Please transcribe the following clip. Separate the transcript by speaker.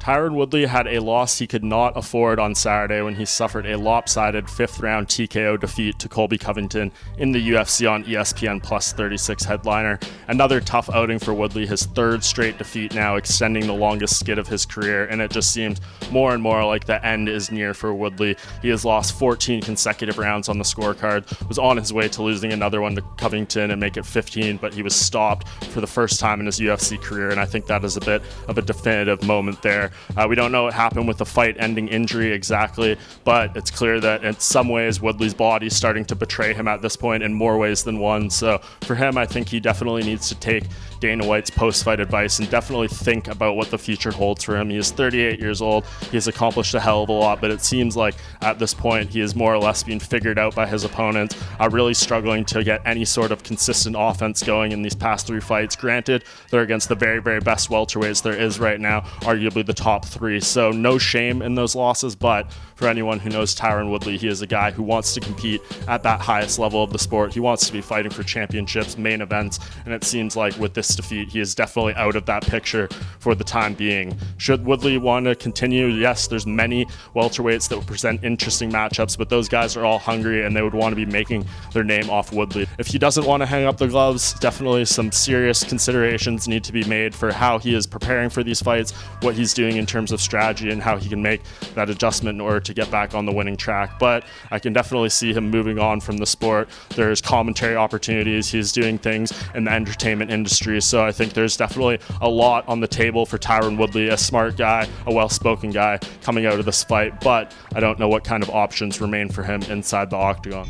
Speaker 1: Tyron Woodley had a loss he could not afford on Saturday when he suffered a lopsided fifth-round TKO defeat to Colby Covington in the UFC on ESPN Plus 36 headliner. Another tough outing for Woodley, his third straight defeat now, extending the longest skid of his career, and it just seems more and more like the end is near for Woodley. He has lost 14 consecutive rounds on the scorecard, was on his way to losing another one to Covington and make it 15, but he was stopped for the first time in his UFC career, and I think that is a bit of a definitive moment there. We don't know what happened with the fight-ending injury exactly, but it's clear that in some ways Woodley's body is starting to betray him at this point in more ways than one. So for him, I think he definitely needs to take Dana White's post-fight advice and definitely think about what the future holds for him. He is 38 years old. He has accomplished a hell of a lot, but it seems like at this point he is more or less being figured out by his opponents, really struggling to get any sort of consistent offense going in these past three fights. Granted, they're against the very, very best welterweights there is right now, arguably the top three, so no shame in those losses, but for anyone who knows Tyron Woodley, he is a guy who wants to compete at that highest level of the sport. He wants to be fighting for championships, main events, and it seems like with this defeat, he is definitely out of that picture for the time being. Should Woodley want to continue? Yes, there's many welterweights that would present interesting matchups, but those guys are all hungry and they would want to be making their name off Woodley. If he doesn't want to hang up the gloves, definitely some serious considerations need to be made for how he is preparing for these fights, what he's doing in terms of strategy, and how he can make that adjustment in order to get back on the winning track. But I can definitely see him moving on from the sport. There's commentary opportunities. He's doing things in the entertainment industry. So I think there's definitely a lot on the table for Tyron Woodley, a smart guy, a well-spoken guy coming out of this fight. But I don't know what kind of options remain for him inside the octagon.